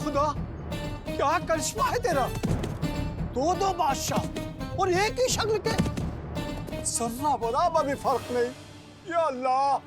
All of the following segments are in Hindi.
खुदा, क्या करिश्मा है तेरा। दो दो बादशाह और एक ही शक्ल के, जर्रा बराबर भी फर्क नहीं। या अल्लाह,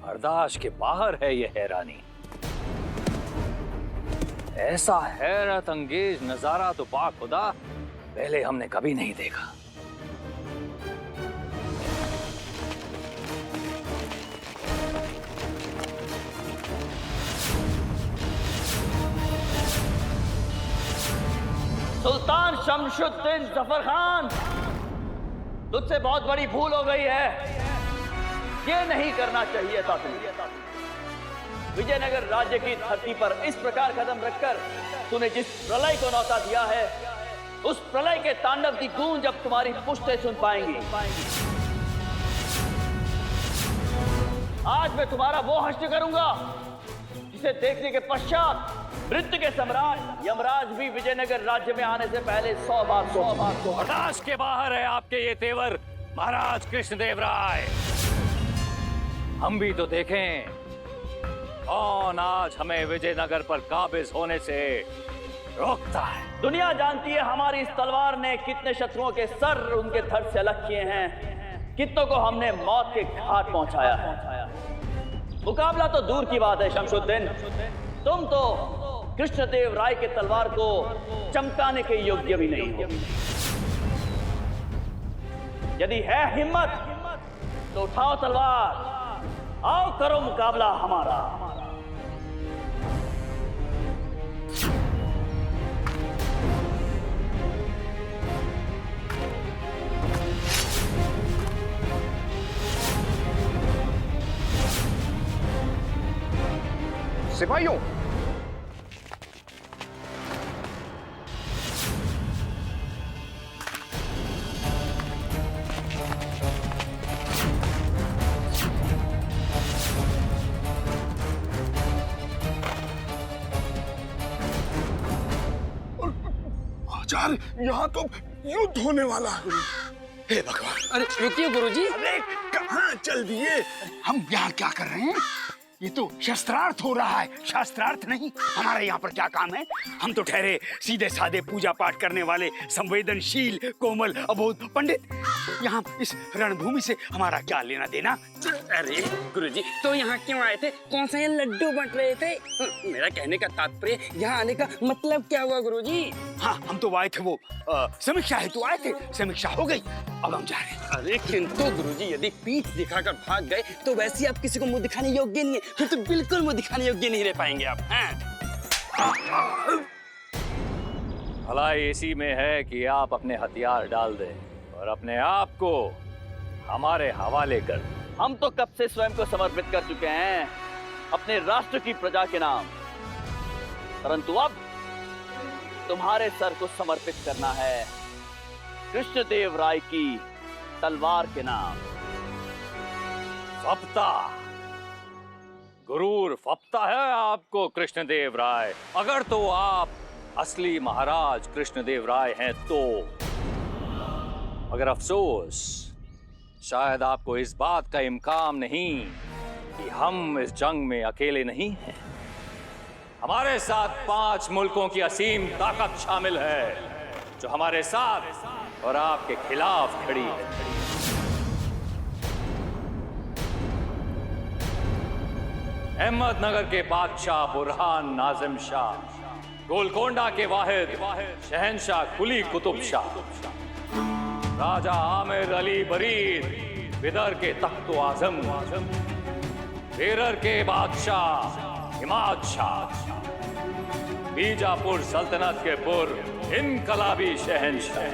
बर्दाश्त के बाहर है ये हैरानी। ऐसा हैरत अंगेज नजारा तो पाक खुदा पहले हमने कभी नहीं देखा। सुल्तान शमशुद्दीन जफर खान, तुझसे बहुत बड़ी भूल हो गई है। ये नहीं करना चाहिए था तुम्हें। विजयनगर राज्य की धरती पर इस प्रकार कदम रखकर तूने जिस प्रलय को न्योता दिया है, उस प्रलय के तांडव की गूंज अब तुम्हारी पुश्तें सुन पाएंगी। आज मैं तुम्हारा वो हश्र करूंगा जिसे देखने के पश्चात मृत्यु के सम्राट यमराज भी विजयनगर राज्य में आने से पहले 100 बार बर्दाश्त के बाहर है आपके ये तेवर महाराज कृष्णदेव राय। हम भी तो देखें कौन आज हमें विजयनगर पर काबिज होने से रोकता है। दुनिया जानती है हमारी इस तलवार ने कितने शत्रुओं के सर उनके धड़ से अलग किए हैं, कितनों को हमने मौत के घाट पहुंचाया है। मुकाबला तो दूर की बात है शमशुद्दीन, तुम तो कृष्णदेव राय के तलवार को चमकाने के योग्य भी नहीं हो। यदि है हिम्मत तो उठाओ तलवार, आओ करो मुकाबला हमारा। सिपाहियों, आचार्य, यहाँ तो युद्ध होने वाला है। हे भगवान। अरे रुकिए गुरुजी। अरे कहाँ चल दिए? हम यहाँ क्या कर रहे हैं? ये तो शस्त्रार्थ हो रहा है, शास्त्रार्थ नहीं। हमारा यहाँ पर क्या काम है? हम तो ठहरे सीधे साधे पूजा पाठ करने वाले संवेदनशील कोमल अबोध पंडित। यहाँ इस रणभूमि से हमारा क्या लेना देना? अरे गुरुजी, तो यहाँ क्यों आए थे? कौन सा ये लड्डू बंट रहे थे? मेरा कहने का तात्पर्य, यहाँ आने का मतलब क्या हुआ गुरुजी? हाँ, हम तो आए थे वो समीक्षा हेतु आए थे। समीक्षा हो गई, अब हम जा रहे हैं। अरे किंतु गुरुजी, यदि पीठ दिखाकर भाग गए तो वैसे आप किसी को मुंह दिखाने योग्य नहीं है, फिर तो बिल्कुल मुंह दिखाने योग्य नहीं रह पाएंगे आप। भलाई इसी में है कि आप अपने हथियार डाल दें और अपने आप को हमारे हवाले कर दें। हम तो कब से स्वयं को समर्पित कर चुके हैं अपने राष्ट्र की प्रजा के नाम, परंतु अब तुम्हारे सर को समर्पित करना है कृष्णदेव राय की तलवार के नाम। फपता, गुरूर फपता है आपको कृष्णदेव राय। अगर तो आप असली महाराज कृष्णदेव राय हैं तो, मगर अफसोस शायद आपको इस बात का इम्कान नहीं कि हम इस जंग में अकेले नहीं हैं। हमारे साथ 5 मुल्कों की असीम ताकत शामिल है जो हमारे साथ और आपके खिलाफ खड़ी है। अहमदनगर के बादशाह बुरहान नाजिम शाह, गोलकोंडा के वाहिद शहंशाह कुली कुतुब शाह, राजा आमिर अली बरीद बिदर के तख्तो आजम, बेरर के बादशाह हिमाद शाह, बीजापुर सल्तनत के पुर इनकलाबी शहंशाह,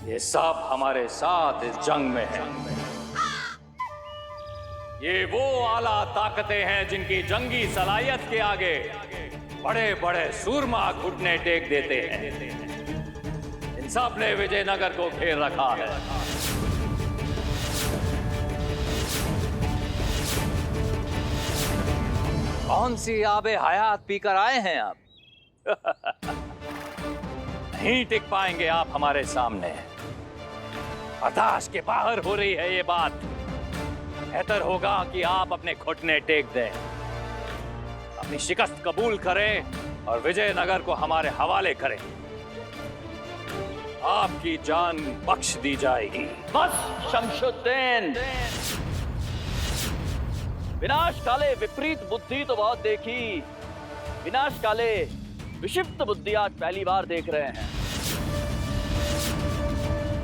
ये सब हमारे साथ इस जंग में हैं। ये वो आला ताकतें हैं जिनकी जंगी सलाहियत के आगे बड़े बड़े सूरमा घुटने टेक देते हैं। इन सब ने विजयनगर को घेर रखा है। कौन सी आबे हयात पीकर आए हैं आप? नहीं टिक पाएंगे आप हमारे सामने। बर्दाश्त के बाहर हो रही है ये बात। बेहतर होगा कि आप अपने घुटने टेक दें, अपनी शिकस्त कबूल करें और विजयनगर को हमारे हवाले करें, आपकी जान बख्श दी जाएगी। बस शमशुद्दीन, विनाश काले विपरीत बुद्धि तो बहुत देखी, विनाश काले विक्षिप्त बुद्धि आज पहली बार देख रहे हैं।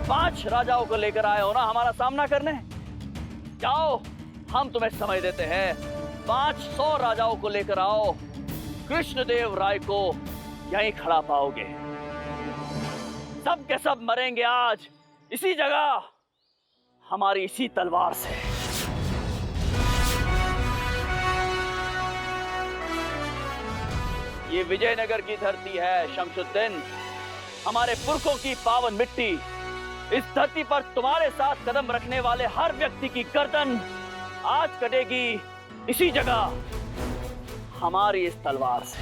5 राजाओं को लेकर आए हो ना हमारा सामना करने? जाओ, हम तुम्हें समय देते हैं। 500 राजाओं को लेकर आओ, कृष्णदेव राय को यहीं खड़ा पाओगे। सब के सब मरेंगे आज इसी जगह, हमारी इसी तलवार से। ये विजयनगर की धरती है शमशुद्दीन, हमारे पुरखों की पावन मिट्टी। इस धरती पर तुम्हारे साथ कदम रखने वाले हर व्यक्ति की गर्दन आज कटेगी इसी जगह, हमारी इस तलवार से।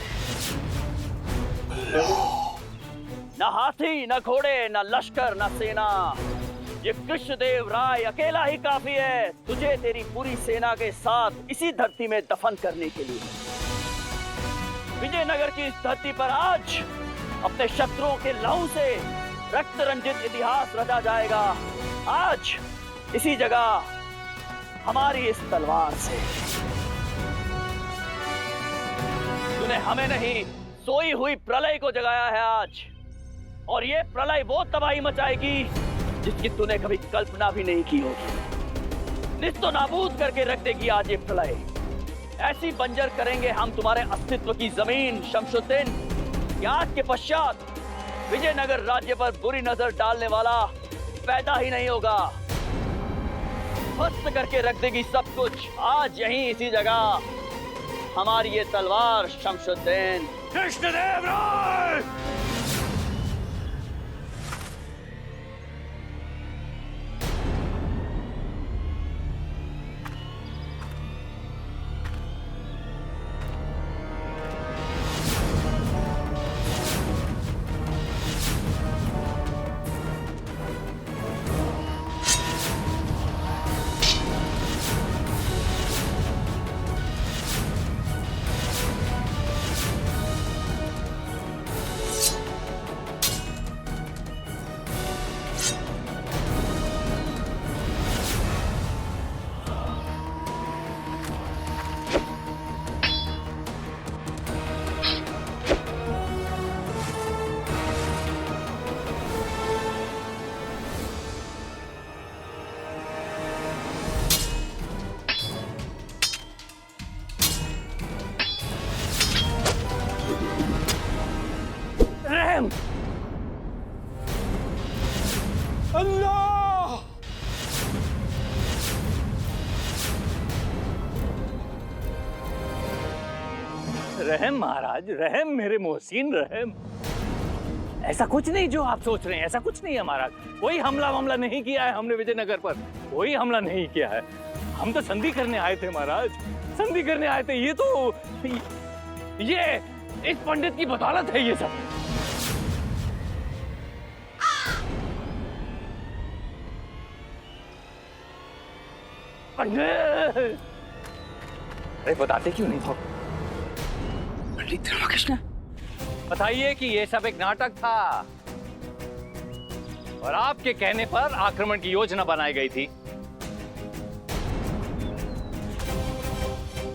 न हाथी, न घोड़े, न लश्कर, न सेना, ये कृष्णदेव राय अकेला ही काफी है तुझे तेरी पूरी सेना के साथ इसी धरती में दफन करने के लिए। विजयनगर की इस धरती पर आज अपने शत्रुओं के लहू से रक्त रंजित इतिहास रचा जाएगा, आज इसी जगह, हमारी इस तलवार से। तूने हमें नहीं, सोई हुई प्रलय को जगाया है आज, और ये प्रलय वो तबाही मचाएगी जिसकी तूने कभी कल्पना भी नहीं की होगी। निस्तो नाबूद करके रख देगी आज ये प्रलय। ऐसी बंजर करेंगे हम तुम्हारे अस्तित्व की जमीन शमशुद्दीन कि आज के पश्चात विजयनगर राज्य पर बुरी नजर डालने वाला पैदा ही नहीं होगा। ध्वस्त करके रख देगी सब कुछ आज यहीं इसी जगह, हमारी ये तलवार शमशुद्दीन। कृष्णदेव राय! अल्लाह! रहम महाराज, रहम मेरे मोहसिन, रहम। ऐसा कुछ नहीं जो आप सोच रहे हैं, ऐसा कुछ नहीं है महाराज। कोई हमला नहीं किया है हमने विजयनगर पर, कोई हमला नहीं किया है। हम तो संधि करने आए थे महाराज, संधि करने आए थे। ये इस पंडित की बदौलत है ये सब। अरे बताते क्यों नहीं? पंडित रामकृष्ण, बताइए कि ये सब एक नाटक था और आपके कहने पर आक्रमण की योजना बनाई गई थी।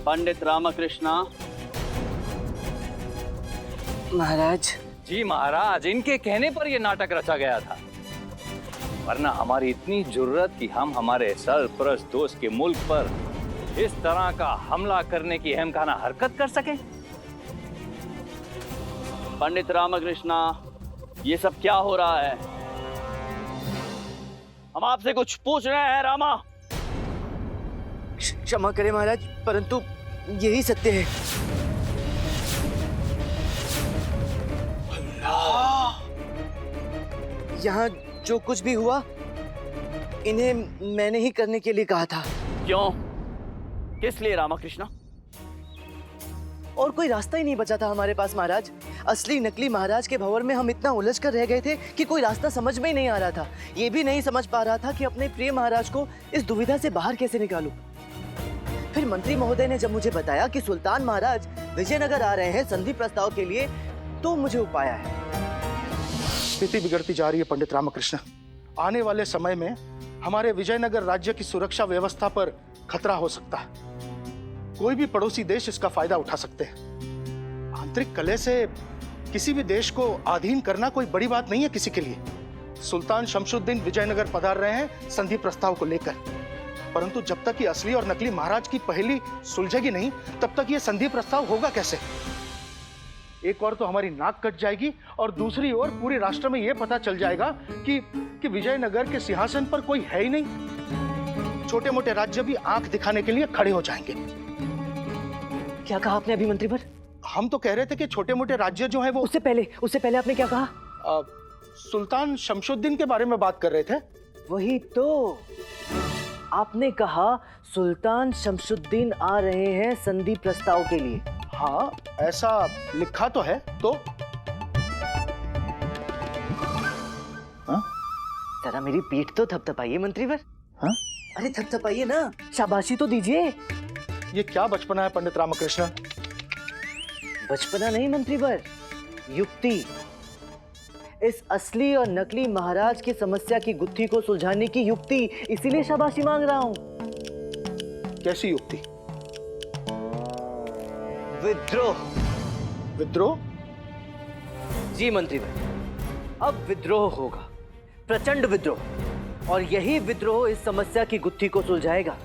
पंडित रामकृष्ण महाराज। जी महाराज, इनके कहने पर यह नाटक रचा गया था, वरना हमारी इतनी जुर्रत कि हम हमारे सरपरस्त दोस्त के मुल्क पर इस तरह का हमला करने की अहमकाना हरकत कर सके। पंडित रामकृष्ण, ये सब क्या हो रहा है? हम आपसे कुछ पूछ रहे हैं रामा। क्षमा करें महाराज, परंतु यही सत्य है। यहाँ जो कुछ भी हुआ, इन्हें मैंने ही करने के लिए कहा था। क्यों? किस लिए रामकृष्ण? और कोई रास्ता ही नहीं बचा था हमारे पास महाराज। असली नकली महाराज के भंवर में हम इतना उलझ कर रह गए थे कि कोई रास्ता समझ में ही नहीं आ रहा था। ये भी नहीं समझ पा रहा था कि अपने प्रिय महाराज को इस दुविधा से बाहर कैसे निकालूं। फिर मंत्री महोदय ने जब मुझे बताया कि सुल्तान महाराज विजयनगर आ रहे हैं संधि प्रस्ताव के लिए, तो मुझे उपाय है। स्थिति बिगड़ती जा रही है पंडित रामकृष्ण। आने वाले समय में हमारे विजयनगर राज्य की सुरक्षा व्यवस्था पर खतरा हो सकता है। कोई भी पड़ोसी देश इसका फायदा उठा सकते हैं। आंतरिक कलह से किसी भी देश को अधीन करना कोई बड़ी बात नहीं है किसी के लिए। सुल्तान शमशुद्दीन विजयनगर पधार रहे हैं संधि प्रस्ताव को लेकर, परंतु जब तक ये असली और नकली महाराज की पहेली सुलझेगी नहीं, तब तक ये संधि प्रस्ताव होगा कैसे? एक और तो हमारी नाक कट जाएगी और दूसरी ओर पूरे राष्ट्र में यह पता चल जाएगा कि विजयनगर के सिंहासन पर कोई है ही नहीं। छोटे मोटे राज्य भी आंख दिखाने के लिए खड़े हो जाएंगे। क्या कहा आपने अभी मंत्री पर? हम तो कह रहे थे कि छोटे मोटे राज्य जो है वो उससे पहले आपने क्या कहा? सुल्तान शमशुद्दीन के बारे में बात कर रहे थे। वही तो, आपने कहा सुल्तान शमशुद्दीन आ रहे हैं संधि प्रस्ताव के लिए। हाँ, ऐसा लिखा तो है। तो जरा मेरी पीठ तो थपथपाइए मंत्रीवर। हाँ? अरे थपथपाइए ना, शाबाशी तो दीजिए। ये क्या बचपना है पंडित रामकृष्ण? बचपना नहीं मंत्रीवर, युक्ति। इस असली और नकली महाराज की समस्या की गुत्थी को सुलझाने की युक्ति, इसीलिए शाबाशी मांग रहा हूं। कैसी युक्ति? विद्रोह। विद्रोह? जी मंत्रीवर, अब विद्रोह होगा, प्रचंड विद्रोह, और यही विद्रोह इस समस्या की गुत्थी को सुलझाएगा।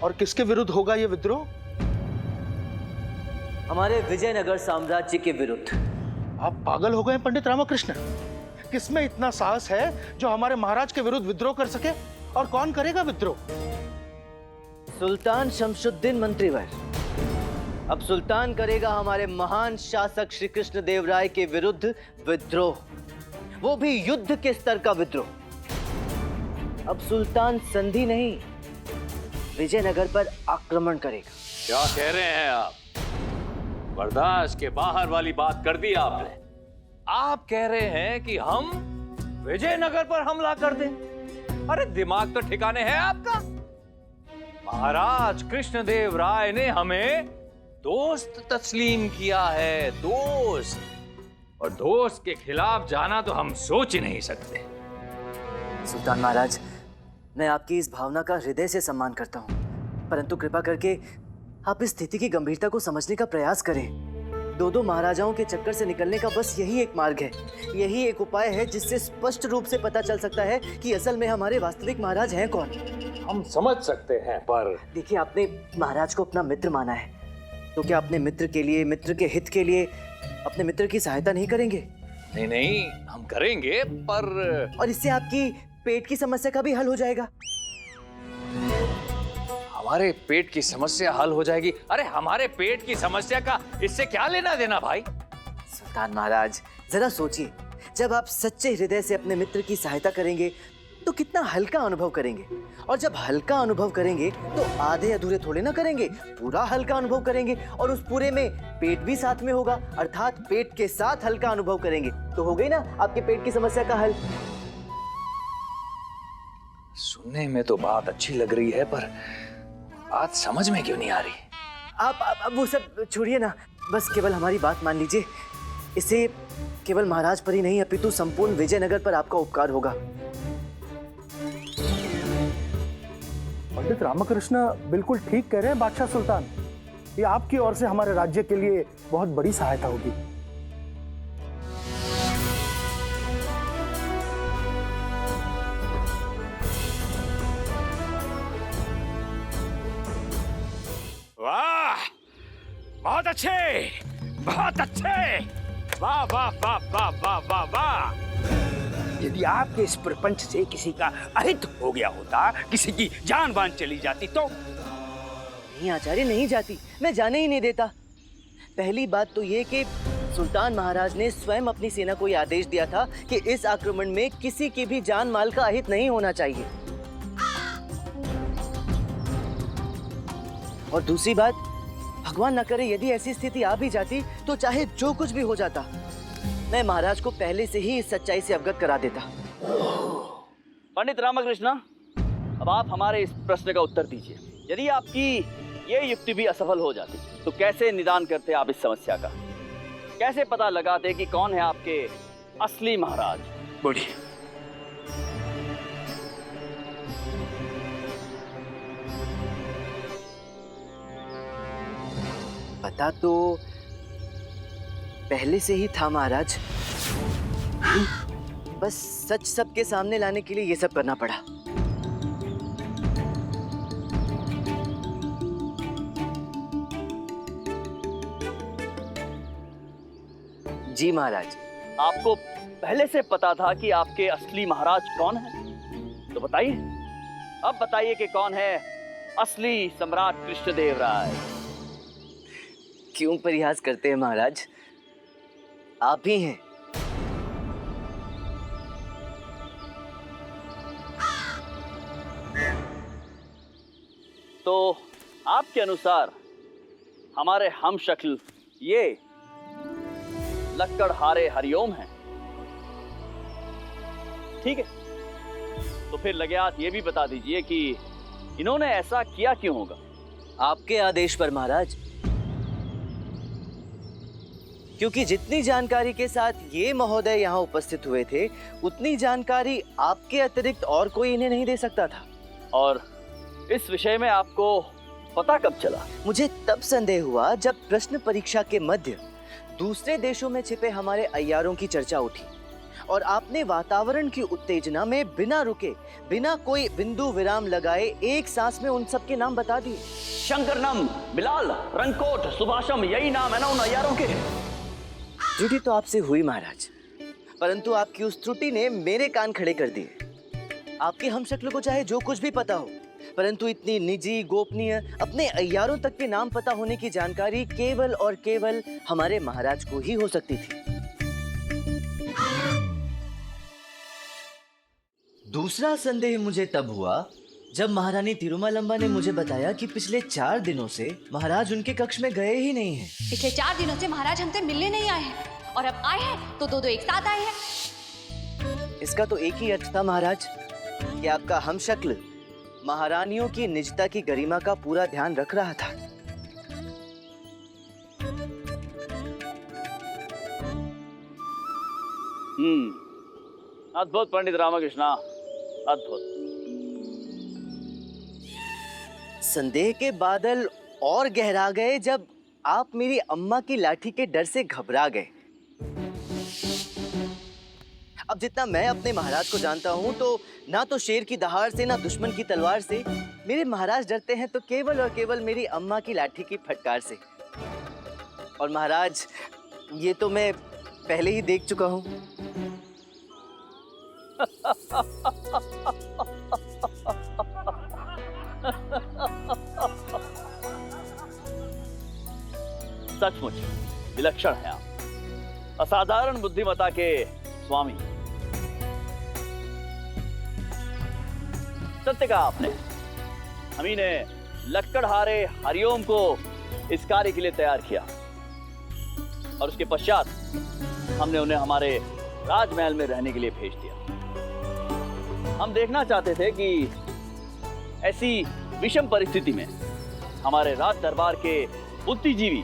और किसके विरुद्ध होगा ये विद्रोह? हमारे विजयनगर साम्राज्य के विरुद्ध। आप पागल हो गए पंडित रामकृष्ण? किसमें इतना साहस है जो हमारे महाराज के विरुद्ध विद्रोह कर सके? और कौन करेगा विद्रोह? सुल्तान शमशुद्दीन मंत्रीवर। अब सुल्तान करेगा हमारे महान शासक श्री कृष्ण देव राय के विरुद्ध विद्रोह, वो भी युद्ध के स्तर का विद्रोह। अब सुल्तान संधि नहीं, विजयनगर पर आक्रमण करेगा। क्या कह रहे हैं आप? बर्दाश्त के बाहर वाली बात कर दी आपने। आप कह रहे हैं कि हम विजयनगर पर हमला कर दें? अरे दिमाग तो ठिकाने है आपका? महाराज कृष्णदेव राय ने हमें दोस्त तस्लीम किया है, दोस्त। और दोस्त के खिलाफ जाना तो हम सोच ही नहीं सकते। सुल्तान महाराज, मैं आपकी इस भावना का हृदय से सम्मान करता हूं, परंतु कृपा करके आप इस स्थिति की गंभीरता को समझने का प्रयास करें। दो महाराजाओं के चक्कर से निकलने का बस यही एक मार्ग है, यही एक उपाय है जिससे स्पष्ट रूप से पता चल सकता है कि असल में हमारे वास्तविक महाराज हैं कौन। हम समझ सकते हैं, पर देखिए, आपने महाराज को अपना मित्र माना है, तो क्या अपने मित्र के लिए, मित्र के हित के लिए अपने मित्र की सहायता नहीं करेंगे? नहीं नहीं, हम करेंगे, पर और इससे आपकी पेट की समस्या का भी हल हो जाएगा। हमारे पेट की समस्या हल हो जाएगी? अरे हमारे पेट की समस्या का इससे क्या लेना देना भाई? सुल्तान महाराज, जरा सोचिए, जब आप सच्चे हृदय से अपने मित्र की सहायता करेंगे तो कितना हल्का अनुभव करेंगे, और जब हल्का अनुभव करेंगे तो आधे अधूरे थोड़े ना करेंगे, पूरा हल्का अनुभव करेंगे, और उस पूरे में पेट भी साथ में होगा, अर्थात पेट के साथ हल्का अनुभव करेंगे, तो हो गई ना आपके पेट की समस्या का हल। सुनने में तो बात अच्छी लग रही है, पर बात समझ में क्यों नहीं आ रही? आप वो सब छोड़िए ना, बस केवल हमारी बात मान लीजिए। इससे केवल महाराज पर ही नहीं, अपितु संपूर्ण विजयनगर पर आपका उपकार होगा। पंडित रामकृष्ण बिल्कुल ठीक कह रहे हैं बादशाह सुल्तान। ये आपकी ओर से हमारे राज्य के लिए बहुत बड़ी सहायता होगी। वाह, बहुत अच्छे, बहुत अच्छे, वाह वाह वाह वाह वाह वाह वाह। यदि आपके इस प्रपंच से किसी का अहित हो गया होता, किसी की जान बान चली जाती तो? नहीं आचार्य, नहीं जाती, मैं जाने ही नहीं देता। पहली बात तो ये कि सुल्तान महाराज ने स्वयं अपनी सेना को यह आदेश दिया था कि इस आक्रमण में किसी की भी जान माल का अहित नहीं होना चाहिए। और दूसरी बात, भगवान न करे यदि ऐसी स्थिति आ भी जाती तो चाहे जो कुछ भी हो जाता, मैं महाराज को पहले से ही इस सच्चाई से अवगत करा देता। पंडित रामकृष्ण, अब आप हमारे इस प्रश्न का उत्तर दीजिए। यदि आपकी ये युक्ति भी असफल हो जाती, तो कैसे निदान करते आप इस समस्या का? कैसे पता लगाते कि कौन है आपके असली महाराज? बोलिए। पता तो पहले से ही था महाराज, बस सच सबके सामने लाने के लिए ये सब करना पड़ा। जी महाराज। आपको पहले से पता था कि आपके असली महाराज कौन है? तो बताइए, अब बताइए कि कौन है असली सम्राट कृष्णदेव राय? क्यों परिहास करते हैं महाराज, आप ही हैं। तो आपके अनुसार हमारे हम शक्ल ये लक्कड़हारे हरिओम हैं, ठीक है? तो फिर लगात ये भी बता दीजिए कि इन्होंने ऐसा किया क्यों होगा? आपके आदेश पर महाराज, क्योंकि जितनी जानकारी के साथ ये महोदय यहाँ उपस्थित हुए थे, उतनी जानकारी आपके अतिरिक्त और कोई इन्हें नहीं दे सकता था। और इस विषय में आपको पता कब चला? मुझे तब संदेह हुआ जब प्रश्न परीक्षा के मध्य दूसरे देशों में छिपे हमारे अय्यारों की चर्चा उठी और आपने वातावरण की उत्तेजना में बिना रुके, बिना कोई बिंदु विराम लगाए एक सांस में उन सब के नाम बता दिए। शंकरनम, बिलाल, रंगकोट, सुभाषम, यही नाम है ना उन अय्यारों के? त्रुटि तो आपसे हुई महाराज, परंतु आपकी उस त्रुटि ने मेरे कान खड़े कर दिए। आपके हमशक्ल को चाहे जो कुछ भी पता हो, परंतु इतनी निजी, गोपनीय, अपने अय्यारों तक के नाम पता होने की जानकारी केवल और केवल हमारे महाराज को ही हो सकती थी। दूसरा संदेह मुझे तब हुआ जब महारानी तिरुमालंबा ने मुझे बताया कि पिछले 4 दिनों से महाराज उनके कक्ष में गए ही नहीं हैं। पिछले 4 दिनों से महाराज हमसे मिलने नहीं आए हैं, और अब आए हैं तो दो एक साथ आए हैं। इसका तो एक ही अर्थ था महाराज कि आपका हमशक्ल महारानियों की निजता की गरिमा का पूरा ध्यान रख रहा था। अद्भुत पंडित रामकृष्णा, अद्भुत। संदेह के बादल और गहरा गए जब आप मेरी अम्मा की लाठी के डर से घबरा गए। अब जितना मैं अपने महाराज को जानता हूं, तो ना तो शेर की दहाड़ से, ना दुश्मन की तलवार से मेरे महाराज डरते हैं, तो केवल और केवल मेरी अम्मा की लाठी की फटकार से। और महाराज, ये तो मैं पहले ही देख चुका हूं। सचमुच विलक्षण है आप, असाधारण बुद्धिमत्ता के स्वामी। सत्य कहा आपने। हम ही ने लक्कड़हारे हरिओम को इस कार्य के लिए तैयार किया और उसके पश्चात हमने उन्हें हमारे राजमहल में रहने के लिए भेज दिया। हम देखना चाहते थे कि ऐसी विषम परिस्थिति में हमारे राज दरबार के बुद्धिजीवी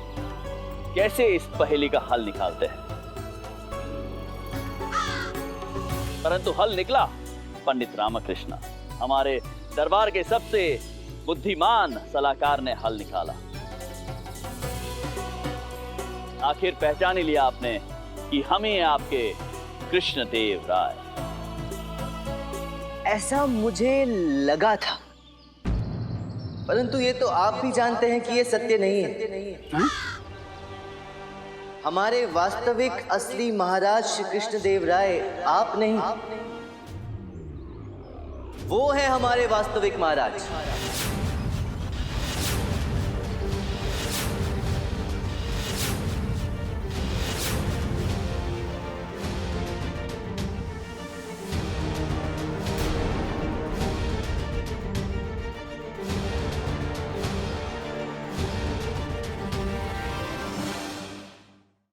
कैसे इस पहेली का हल निकालते हैं। परंतु हल निकला पंडित रामकृष्ण, हमारे दरबार के सबसे बुद्धिमान सलाहकार ने हल निकाला। आखिर पहचान ही लिया आपने कि हम ही हैं आपके कृष्णदेव राय। ऐसा मुझे लगा था, परंतु ये तो आप भी जानते हैं कि ये सत्य नहीं है। हमारे वास्तविक असली महाराज श्री कृष्णदेव राय आप नहीं, वो है हमारे वास्तविक महाराज।